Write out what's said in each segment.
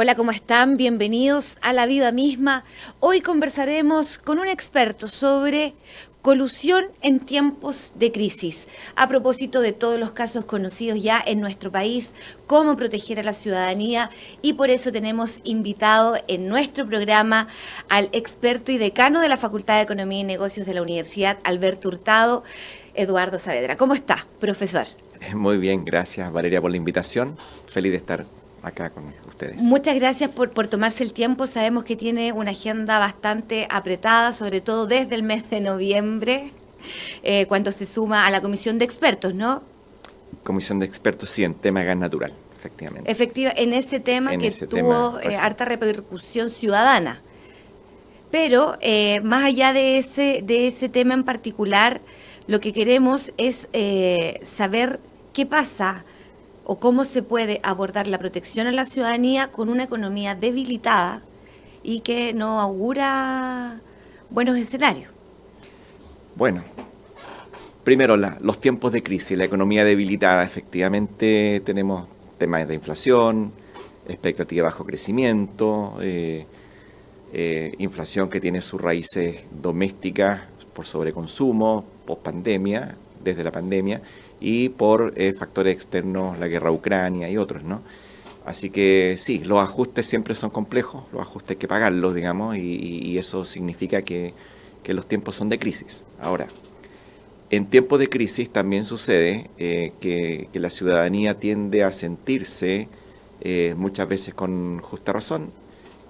Hola, ¿cómo están? Bienvenidos a La Vida Misma. Hoy conversaremos con un experto sobre colusión en tiempos de crisis. A propósito de todos los casos conocidos ya en nuestro país, cómo proteger a la ciudadanía, y por eso tenemos invitado en nuestro programa al experto y decano de la Facultad de Economía y Negocios de la Universidad Alberto Hurtado, Eduardo Saavedra. ¿Cómo está, profesor? Muy bien, gracias Valeria por la invitación. Feliz de estar acá con ustedes. Muchas gracias por tomarse el tiempo. Sabemos que tiene una agenda bastante apretada, sobre todo desde el mes de noviembre, cuando se suma a la comisión de expertos, ¿no? Comisión de expertos, sí, en tema de gas natural, efectivamente. Efectiva, en ese tema En que ese tuvo tema, harta repercusión ciudadana. Pero más allá de ese tema en particular, lo que queremos es saber qué pasa o cómo se puede abordar la protección a la ciudadanía con una economía debilitada y que no augura buenos escenarios. bueno, primero los tiempos de crisis, la economía debilitada, efectivamente tenemos temas de inflación, expectativa de bajo crecimiento, inflación que tiene sus raíces domésticas por sobreconsumo, post-pandemia, desde la pandemia, y por factores externos, la guerra a Ucrania y otros, ¿no? Así que sí, los ajustes siempre son complejos, los ajustes hay que pagarlos, digamos, y eso significa que los tiempos son de crisis. Ahora, en tiempos de crisis también sucede que la ciudadanía tiende a sentirse, muchas veces con justa razón,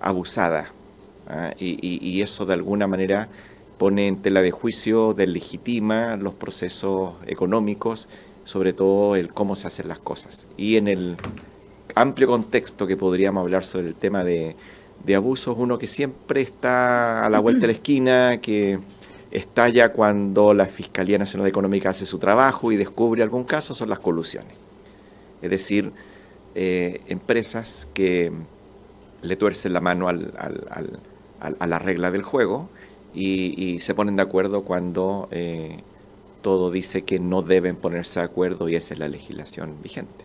abusada, ¿ah? Y eso de alguna manera pone en tela de juicio, deslegitima los procesos económicos, sobre todo el cómo se hacen las cosas. Y en el amplio contexto que podríamos hablar sobre el tema de abusos, uno que siempre está a la vuelta de la esquina, que estalla cuando la Fiscalía Nacional Económica hace su trabajo y descubre algún caso, son las colusiones. Es decir, empresas que le tuercen la mano a la regla del juego y se ponen de acuerdo cuando todo dice que no deben ponerse de acuerdo, y esa es la legislación vigente.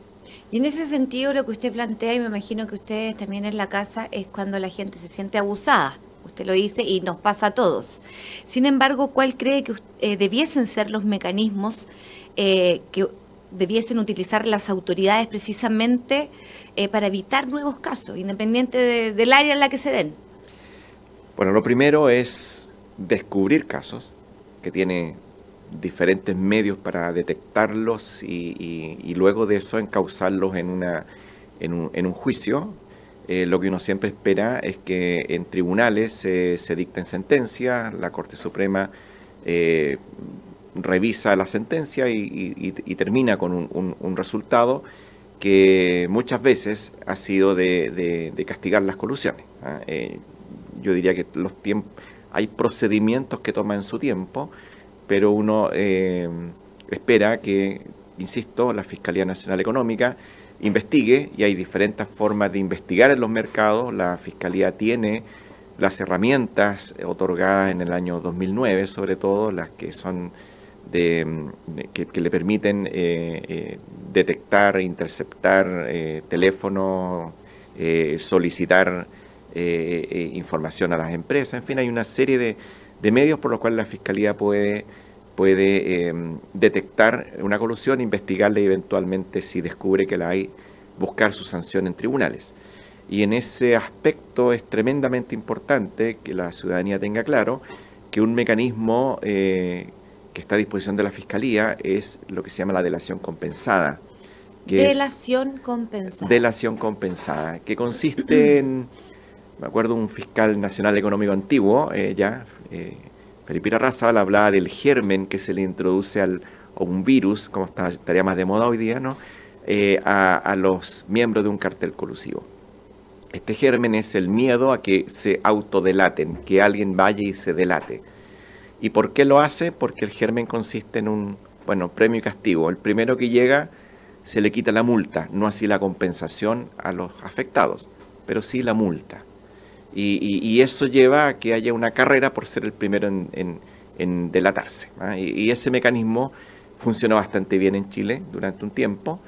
Y en ese sentido lo que usted plantea, y me imagino que ustedes también en la casa, es cuando la gente se siente abusada. Usted lo dice y nos pasa a todos. Sin embargo, ¿cuál cree que debiesen ser los mecanismos que debiesen utilizar las autoridades precisamente para evitar nuevos casos, independiente del área en la que se den? Bueno, lo primero es descubrir casos, que tiene diferentes medios para detectarlos y luego de eso encauzarlos en un juicio. Lo que uno siempre espera es que en tribunales se dicten sentencias, la Corte Suprema revisa la sentencia y termina con un resultado que muchas veces ha sido de castigar las colusiones, ¿ah? Yo diría que hay procedimientos que toman su tiempo, pero uno espera que, insisto, la Fiscalía Nacional Económica investigue, y hay diferentes formas de investigar en los mercados. La Fiscalía tiene las herramientas otorgadas en el año 2009, sobre todo las que son que le permiten detectar, interceptar teléfonos, solicitar información a las empresas. En fin, hay una serie de medios por los cuales la Fiscalía puede detectar una colusión, investigarla y eventualmente, si descubre que la hay, buscar su sanción en tribunales. Y en ese aspecto es tremendamente importante que la ciudadanía tenga claro que un mecanismo que está a disposición de la Fiscalía es lo que se llama la delación compensada. Delación compensada. Delación compensada, que consiste en, me acuerdo, un fiscal nacional económico antiguo, Felipe Irarrázaval, hablaba del germen que se le introduce a un virus, como estaría más de moda hoy día, ¿no? A los miembros de un cartel colusivo. Este germen es el miedo a que se autodelaten, que alguien vaya y se delate. ¿Y por qué lo hace? Porque el germen consiste en un premio y castigo. El primero que llega se le quita la multa, no así la compensación a los afectados, pero sí la multa. Y eso lleva a que haya una carrera por ser el primero en delatarse, ¿ah? Y ese mecanismo funcionó bastante bien en Chile durante un tiempo,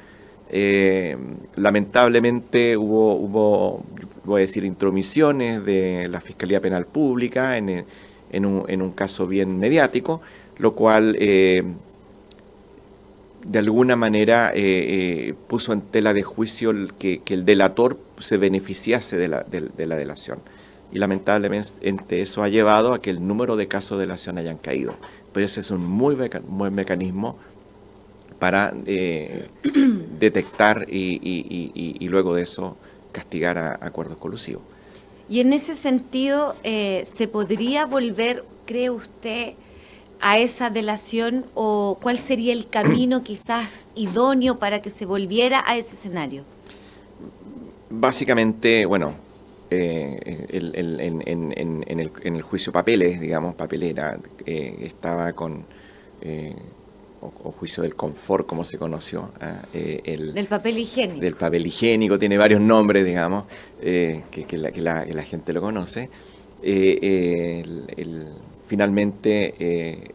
Lamentablemente hubo, voy a decir, intromisiones de la Fiscalía Penal Pública en un caso bien mediático, lo cual de alguna manera puso en tela de juicio que el delator se beneficiase de la delación. Y lamentablemente eso ha llevado a que el número de casos de delación hayan caído. Pero ese es un muy buen mecanismo para detectar y luego de eso castigar a acuerdos colusivos. Y en ese sentido, ¿se podría volver, cree usted, a esa delación, o cuál sería el camino quizás idóneo para que se volviera a ese escenario? Básicamente, bueno, en el juicio papeles, digamos, papelera, estaba con, o juicio del confort, como se conoció. Del papel higiénico. Del papel higiénico, tiene varios nombres, digamos, que la gente lo conoce. Finalmente,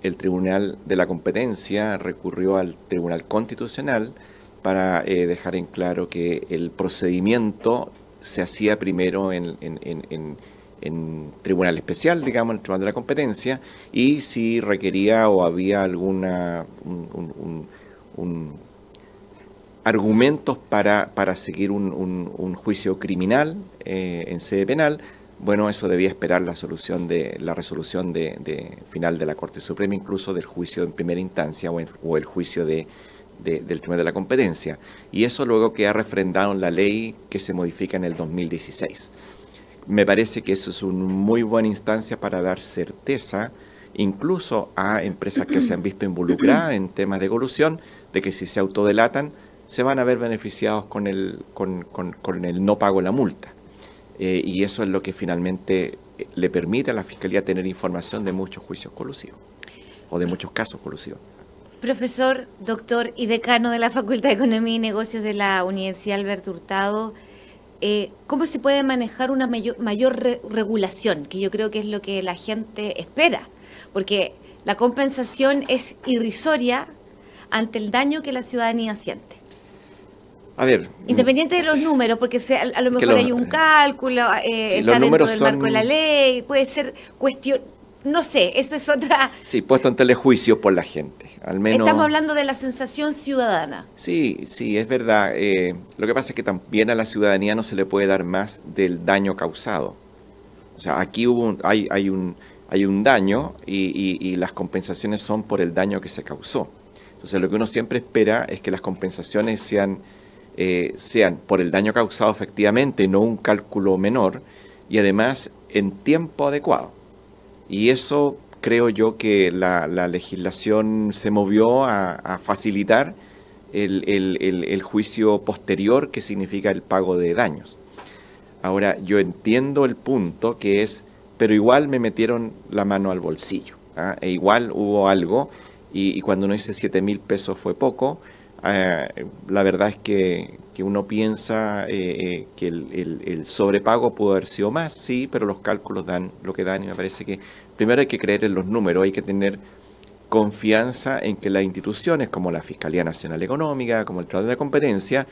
el Tribunal de la Competencia recurrió al Tribunal Constitucional para dejar en claro que el procedimiento se hacía primero en tribunal especial, digamos, en el Tribunal de la Competencia, y si requería o había alguna argumentos para seguir un juicio criminal en sede penal, bueno, eso debía esperar la resolución de final de la Corte Suprema, incluso del juicio en primera instancia o el juicio del Tribunal de la Competencia. Y eso luego queda refrendado en la ley que se modifica en el 2016. Me parece que eso es una muy buena instancia para dar certeza incluso a empresas que se han visto involucradas en temas de colusión, de que si se autodelatan se van a ver beneficiados con el no pago de la multa. Y eso es lo que finalmente le permite a la Fiscalía tener información de muchos juicios colusivos o de muchos casos colusivos. Profesor, doctor y decano de la Facultad de Economía y Negocios de la Universidad Alberto Hurtado, ¿cómo se puede manejar una mayor regulación? Que yo creo que es lo que la gente espera, porque la compensación es irrisoria ante el daño que la ciudadanía siente. A ver, independiente de los números, porque a lo mejor hay un cálculo, sí, está dentro del marco de la ley, puede ser cuestión, no sé, eso es otra... Sí, puesto en telejuicio por la gente, al menos... Estamos hablando de la sensación ciudadana. Sí, es verdad. Lo que pasa es que también a la ciudadanía no se le puede dar más del daño causado. O sea, aquí hay un daño y las compensaciones son por el daño que se causó. Entonces, lo que uno siempre espera es que las compensaciones sean por el daño causado efectivamente, no un cálculo menor, y además en tiempo adecuado. Y eso creo yo que la legislación se movió a facilitar el juicio posterior, que significa el pago de daños. Ahora, yo entiendo el punto que es, pero igual me metieron la mano al bolsillo, ¿ah? E igual hubo algo, y cuando uno dice 7.000 pesos fue poco. La verdad es que uno piensa que el sobrepago pudo haber sido más, sí, pero los cálculos dan lo que dan, y me parece que primero hay que creer en los números, hay que tener confianza en que las instituciones como la Fiscalía Nacional Económica, como el Tribunal de la Competencia,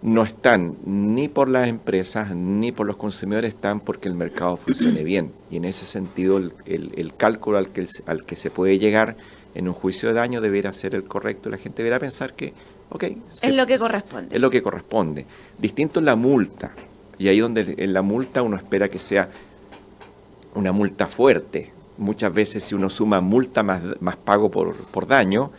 no están ni por las empresas ni por los consumidores, están porque el mercado funcione bien. Y en ese sentido el cálculo al que se puede llegar en un juicio de daño deberá ser el correcto, y la gente deberá pensar que, es lo que corresponde. Es lo que corresponde. Distinto es la multa, y ahí donde en la multa uno espera que sea una multa fuerte. Muchas veces si uno suma multa más pago por daño,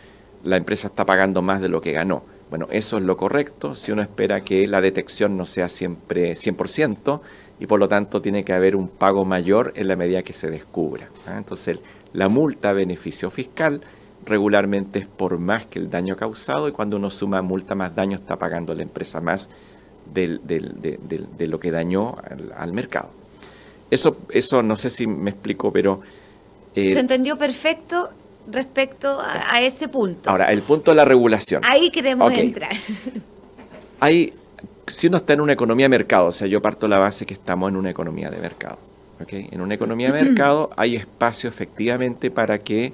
la empresa está pagando más de lo que ganó. Bueno, eso es lo correcto si uno espera que la detección no sea siempre 100%, y por lo tanto tiene que haber un pago mayor en la medida que se descubra. Entonces, la multa a beneficio fiscal regularmente es por más que el daño causado, y cuando uno suma multa más daño está pagando la empresa más de lo que dañó al mercado. Eso no sé si me explico, pero... Se entendió perfecto respecto a ese punto. Ahora, el punto de la regulación. Ahí queremos entrar. Si uno está en una economía de mercado, o sea, yo parto de la base que estamos en una economía de mercado. ¿Okay? En una economía de mercado hay espacio efectivamente para que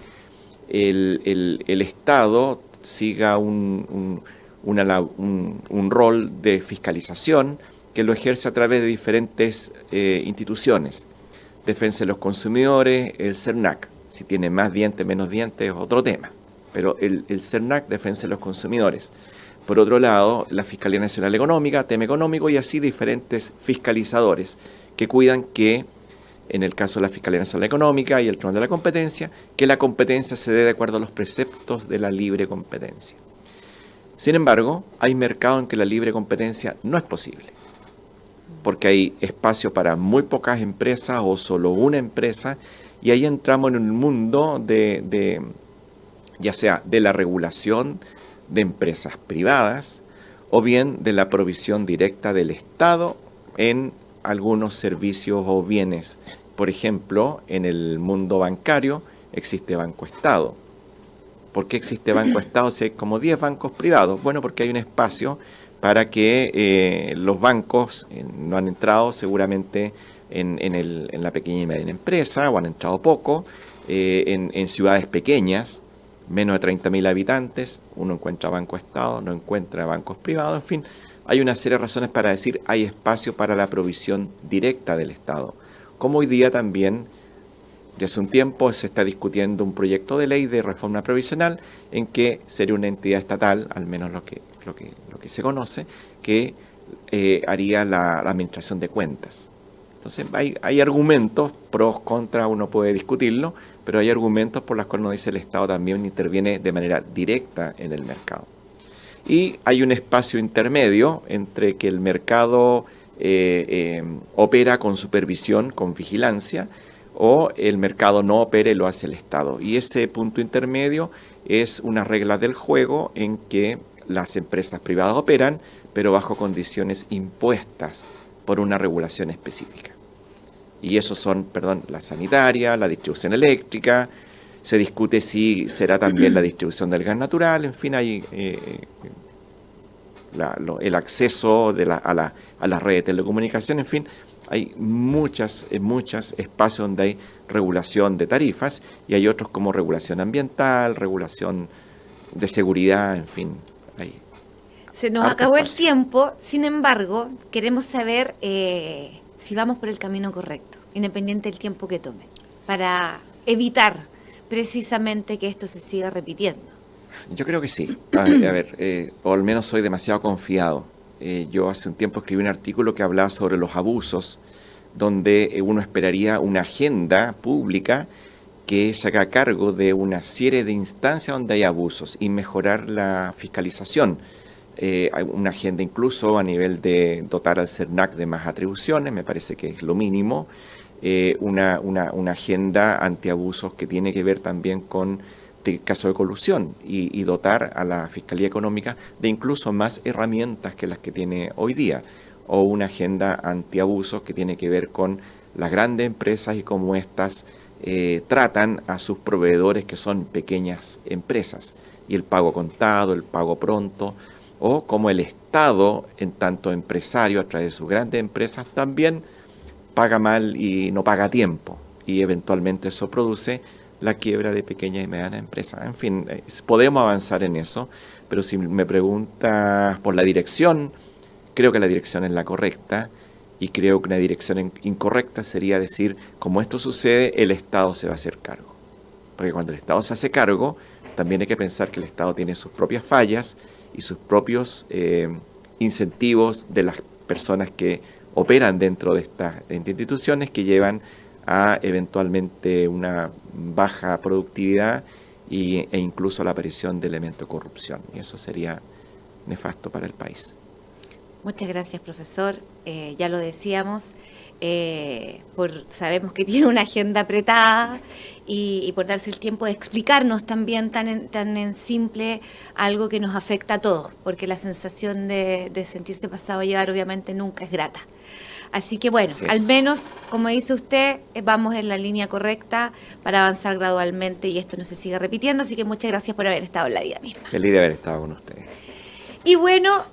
el Estado siga un un rol de fiscalización que lo ejerce a través de diferentes instituciones. Defensa de los consumidores, el CERNAC. Si tiene más dientes, menos dientes, es otro tema. Pero el CERNAC, Defensa de los Consumidores. Por otro lado, la Fiscalía Nacional Económica, tema económico, y así diferentes fiscalizadores que cuidan que, en el caso de la Fiscalía Nacional Económica y el Tribunal de la Competencia, que la competencia se dé de acuerdo a los preceptos de la libre competencia. Sin embargo, hay mercados en que la libre competencia no es posible, porque hay espacio para muy pocas empresas o solo una empresa, y ahí entramos en un mundo ya sea de la regulación de empresas privadas o bien de la provisión directa del Estado en algunos servicios o bienes. Por ejemplo, en el mundo bancario existe Banco Estado. ¿Por qué existe Banco Estado si hay como 10 bancos privados? Bueno, porque hay un espacio para que los bancos no han entrado seguramente en la pequeña y mediana empresa, o han entrado poco, en ciudades pequeñas, menos de 30.000 habitantes, uno encuentra Banco Estado, no encuentra bancos privados, en fin, hay una serie de razones para decir hay espacio para la provisión directa del Estado. Como hoy día también, ya hace un tiempo, se está discutiendo un proyecto de ley de reforma provisional en que sería una entidad estatal, al menos lo que se conoce, que haría la administración de cuentas. Entonces hay argumentos, pros, contras, uno puede discutirlo, pero hay argumentos por los cuales uno dice el Estado también interviene de manera directa en el mercado. Y hay un espacio intermedio entre que el mercado opera con supervisión, con vigilancia, o el mercado no opera y lo hace el Estado. Y ese punto intermedio es una regla del juego en que las empresas privadas operan, pero bajo condiciones impuestas por una regulación específica. Y esos son, la sanitaria, la distribución eléctrica, se discute si será también la distribución del gas natural, en fin, hay el acceso a la red de telecomunicación, en fin, hay muchos espacios donde hay regulación de tarifas y hay otros como regulación ambiental, regulación de seguridad, en fin. Se nos acabó el tiempo, sin embargo, queremos saber si vamos por el camino correcto, independiente del tiempo que tome, para evitar precisamente que esto se siga repitiendo. Yo creo que sí. O al menos soy demasiado confiado. Yo hace un tiempo escribí un artículo que hablaba sobre los abusos, donde uno esperaría una agenda pública que se haga cargo de una serie de instancias donde hay abusos y mejorar la fiscalización. Hay una agenda incluso a nivel de dotar al CERNAC de más atribuciones, me parece que es lo mínimo. Una agenda antiabusos que tiene que ver también con casos de colusión y dotar a la Fiscalía Económica de incluso más herramientas que las que tiene hoy día. O una agenda antiabusos que tiene que ver con las grandes empresas y cómo éstas tratan a sus proveedores que son pequeñas empresas. Y el pago contado, el pago pronto, o como el Estado, en tanto empresario, a través de sus grandes empresas, también paga mal y no paga a tiempo. Y eventualmente eso produce la quiebra de pequeñas y medianas empresas. En fin, podemos avanzar en eso, pero si me preguntas por la dirección, creo que la dirección es la correcta, y creo que una dirección incorrecta sería decir, como esto sucede, el Estado se va a hacer cargo. Porque cuando el Estado se hace cargo, también hay que pensar que el Estado tiene sus propias fallas y sus propios incentivos de las personas que operan dentro de estas instituciones que llevan a eventualmente una baja productividad e incluso la aparición de elementos de corrupción. Y eso sería nefasto para el país. Muchas gracias, profesor. Ya lo decíamos, sabemos que tiene una agenda apretada y por darse el tiempo de explicarnos también tan en simple algo que nos afecta a todos, porque la sensación de sentirse pasado a llevar obviamente nunca es grata. Así que bueno, al menos, como dice usted, vamos en la línea correcta para avanzar gradualmente y esto no se siga repitiendo. Así que muchas gracias por haber estado en La Vida Misma. Feliz de haber estado con ustedes. Y bueno,